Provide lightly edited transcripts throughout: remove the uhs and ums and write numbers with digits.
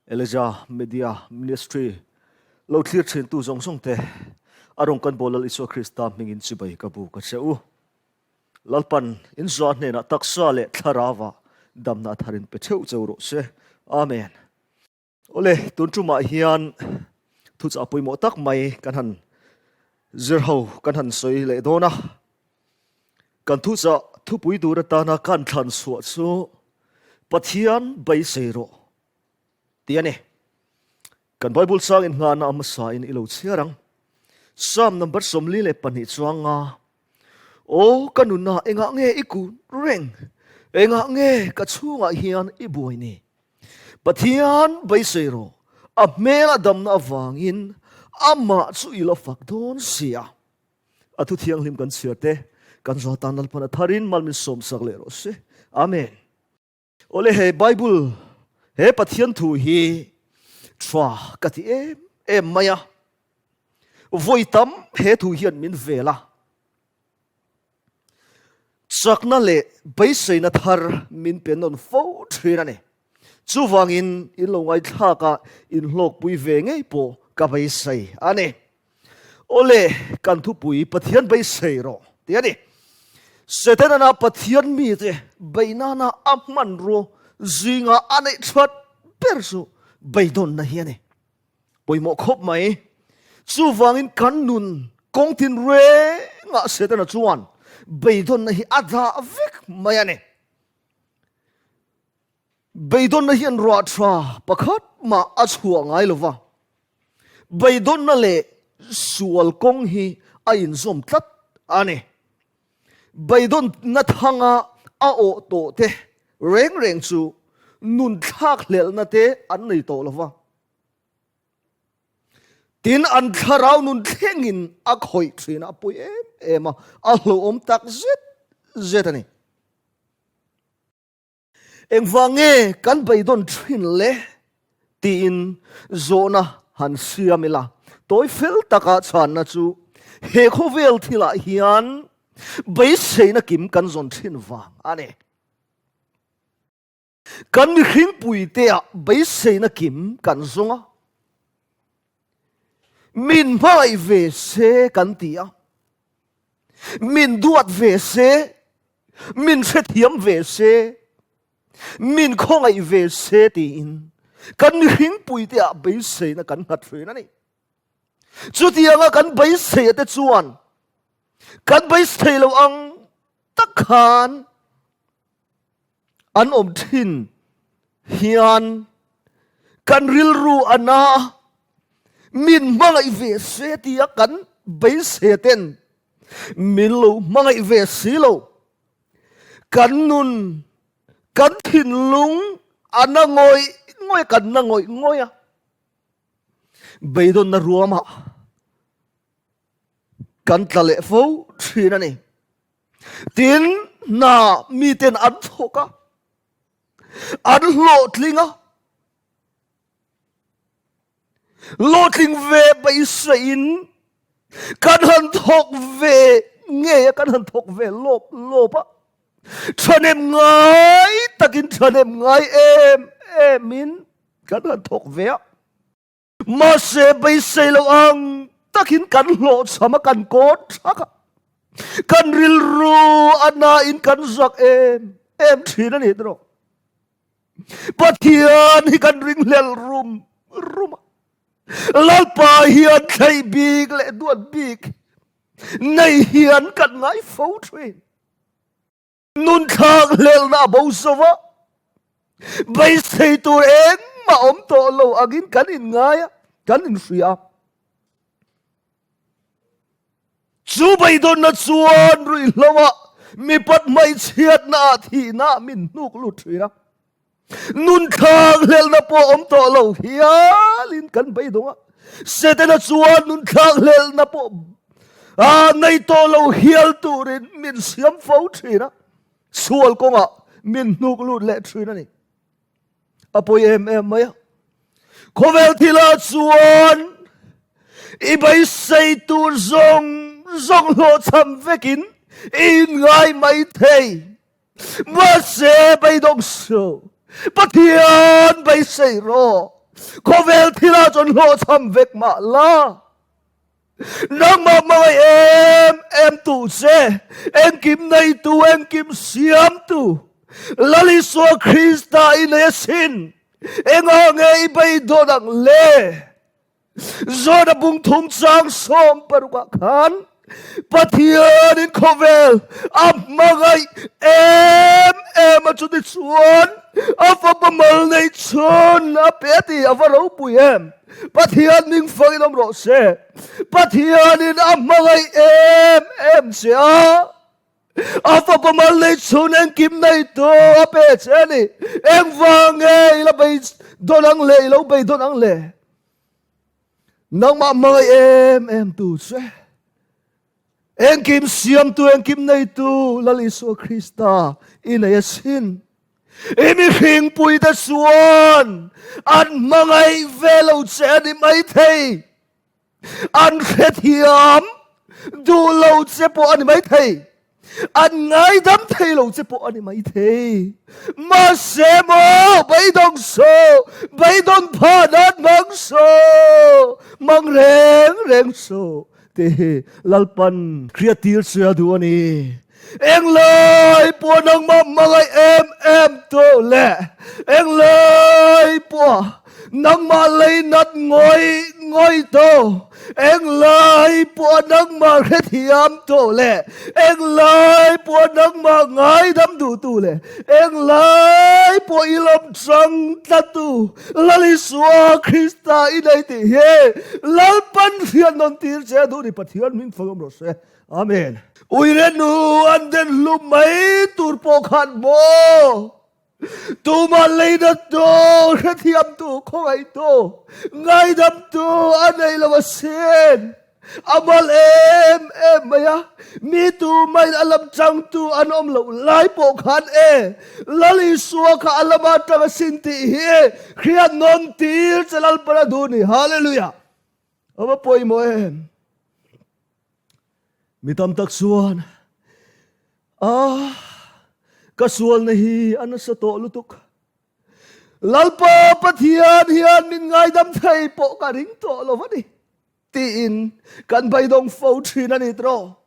Elijah Media Ministry lo clear thin tu zong song te arong kan bolal iso Krista mingin sibai kabu ka cheu lalpan in zwa ne na taksa le tharawa damna tharin pe cheu cheu ro se amen ole tunchuma hian thu cha pui mo tak mai kan han zirho kan han soi le dona kan thu cha thu pui dur ta na kan than su chu pathian bai seiro tiane kan Bible sang in nga na amasa in ilo chiarang Psalm number somli le pani chuanga o kanuna enga nge iku reng enga nge ka chunga hian ibuai ni pathian bai seiro a mela damna wangin ama chu ilo fakdon sia atu thiang lim kan siate kan zo tanal pana tharin malmin som sak le ro se amen ole he Bible he pathian thu hi THUAH kati em maya voi tam he thu hian min vela sakna le baisei na thar min penon fo thina ne chu wangin in lo ngai thaka in hlok pui ve ngei po ka baisei ane ole kan thu pui pathian baisei ro tiani setana na pathian mi te baina na amman ro zinga ane thwat persu baidon na hiane poimo khop mai chu wangin kan nun kong tin re nga setana chuan baidon na hi adha vek mayane baidon na hian ro thra pakhat ma achua ngai lova baidon na le sual kong hi a in zom tlat ane baidon na thanga a o to te reng chu nun thak lel na te an nei to lova tin an tharau nun thengin a khoi thina pui ema a hlo om tak zet ani engwange kan baidon thin le tin zona han siamila toy fel taka chan na chu he khovel thila hian bai seina kim kan zon thin wang ane kan hring pui te a bai seina kim kan zonga min mai ve se kan tia min duat ve se min sethiam ve se min khongai ve se tin kan hring pui te a bai seina kan hat thina ni chu tianga kan bai se te chuan kan bai se lo ang takhan an om thin hian kan ril ru ana min mangai ve se tia kan bai se ten min lo mangai ve si lo kan nun kan thin lung ana ngoi kan na ngoi a baidon na ruama kan tlale fo thina ni tin na mi ten an thoka an lo tlinga lotling ve bai sein kan han thok ve nge kan han thok ve lopa thanem ngai takin thanem ngai min kan han thok ve ma se bai sei lo ang takin kan lo sama kan kot thaka kan ril ru ana in kan zak em thina ni dro pathian hi kan ring lel rum LALPA hian thei big le duat big nei hian kan ngai fo thrin nun thak lel na bo sova bai sei tur eng ma om to lo agin kan in ngai kan in ria chu bai don na chuan rui lawa mi pat mai chiat na thi na min nuk lu thira nun thang lel na po om to lo hialin kan bai donga setena chuan nun thang lel na po nei to lo hial turin min siam fo thina sual konga min nuk lu le thina ni apoi em maya khovel thila chuan i bai sei tur zong lo cham vekin in ngai mai thei ma se bai dong so pathian bai sei ro Kovel thila chon lo cham vek ma la. Nang ma mga em tu se, em kim nay tu, em kim siam tu. Lali so Krista inesin, em ngay bay do ng le. Zoda bung thung sang som parukakan, patianin kovel, ang mga em at suditsuan, afa pamal na itson, apeti, afa raw puyem. Patianin Panginoong Rose, patianin ang mga em siya. Afa pamal na itson, ang kim na ito, apet, seni, ang vangay, ilabay doon ang le, ilabay doon ang le. Nang mga em tu se. En kim siam tu en kim nay tu laliso Krista inayasin. Imi hing pui da suan an mga velo se ni may thay. An khetiam du lo se po ani may thay. An ngay dam thay lo se po ani may thay. Masemo bay dong so bay dong panat mang so mang reng so te lalpan creative siya doon Eng lay po ng mga em to le. Eng lay po ng malay nat ngoy to. Eng lay po ng maretiam to le. Eng lay po ng mangay damdutu le. Eng lay po ilam sang tatu. Laliswa Krista inay tihe. Lalpan siyan non tir siya doon ipatihan min fagam rose. Amen. Uirenu anden lumay turpokan mo. Tumalay na to, katiyam to, kongay to. Ngay dam to, anay lawasin. Amal maya. Mi tumay alam chang to, anom laulay po kan Laliswa ka alamat ka sinti Kaya non tir sa lalpana duni. Hallelujah. Aba po mo mitamtak suan. Kasual na ano sa to lutok. Lalpa patian hiyan min ngay damtay po karing to lovani. Tiin kan baydong fautri na nitro.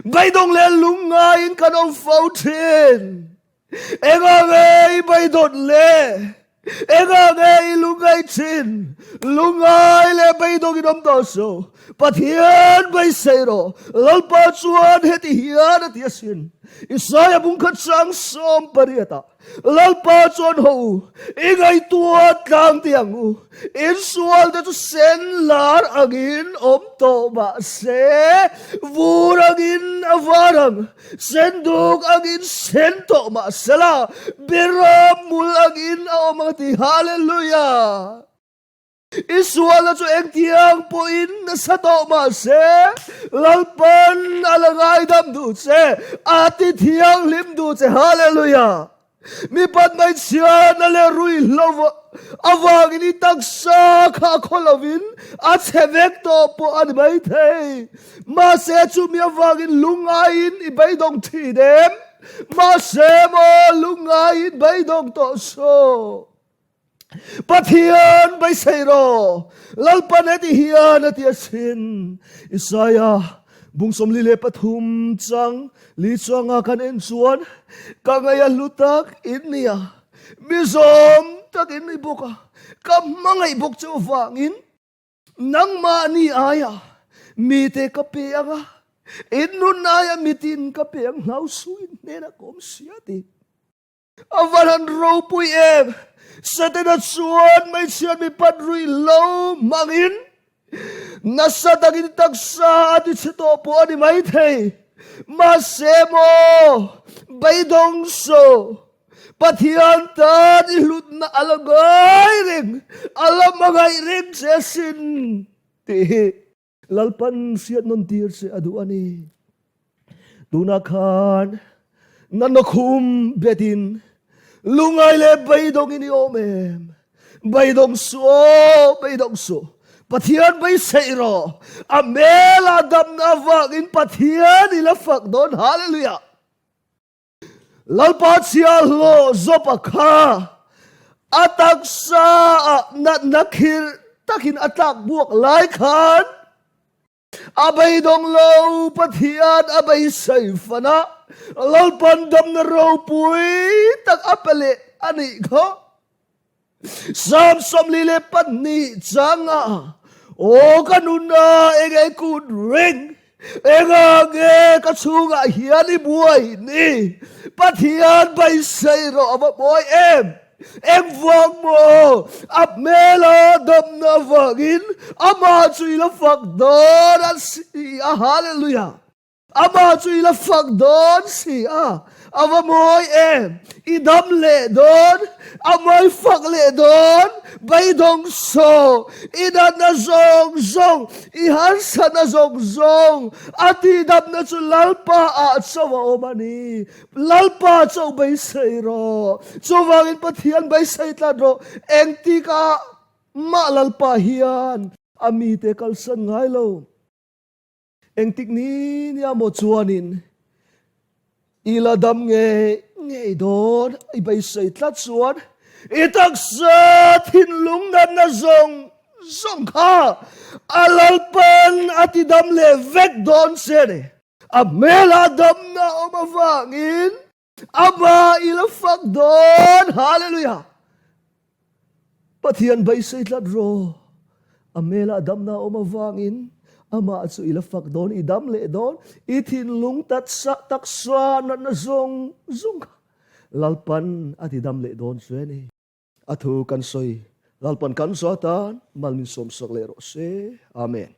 Baydong lelungayin kanong fautrin. Engangay baydon le. Engangay lungay chin. Lungay le baydong inomdoso. Patian bay sayro. Lalpa suan heti hiyan at yasin. Isaya bungkat sang som pariata. Lalpa suan ho. Ingay tuat kang tiangu. Insual na to sen lar agin to ba se. Vuragin avarang. Senduk agin sento ma sala. Biramul agin amati. Hallelujah. Iswala so eng tiang po in sa tomase lalpan alangay damdu se ati tiang limdu se hallelujah mi patmay siya na lerui lova avangin itagsa kakolavin at sevekto po animay tay mase chumi avangin lungayin ibaydong tidem mase mo lungayin baydong toso Patian bay sayro lalpan eti hiyan at yasin Isaya bungsom lilepat humtsang liswa nga kan ensuan kangaya lutak inya misom tak inibuka kamangay ibok sa uvangin nang maaniaya mite kape nga inunaya mitin kape ang nausuin nena komsiyati avanan ropuy sa tinatsuan may siya may padroy low mangin nasa tagintag sa atin sa topo ani maitay masemo baydong so patiantan ilut na alagay ring alamagay ring sesin tihi lalpan siya non tir si aduani tunakan nanakum betin lungay le baydong iniomem. Baydong so. Patian bay sayro. Amela dam na vagin patian ilafak doon. Hallelujah. Lalpat siya lo zopaka. atak sa nakhir takin atak buak lai khan abay dong lo pathian abay saifana lalpan dam na raw pui tak apale ani ko sam som lile panni changa o kanuna egay kud ring ega ge kachunga hiani buai ni pathian bay say ro aba boy em vang mo ap melo dam na vangin ama chui la fak don an si hallelujah ama chui la fak don si ava moy idam le don amoy fak le don bay dong so ina na zong ihan sa na zong ati dam na chu lalpa at sawa omani lalpa chau bay say ro so wangin pathian bay say tladro engti ka ma lalpa hian ami te kalsan ngai lo engtik ni niya mo chuanin ila dam nge don ibay say tlat chuan itak sa thinlung na zong ka alalpan ati dam le vek don sene amela dam na omavangin ama ilafak don hallelujah pathian bay say tlat ro amela dam na omavangin ama at so ilafak don idam le don ithinlung tat sa taksa na zong lalpan at idam le don sene athu kan soy lalpan kan so tan malmin som sak le ro se amen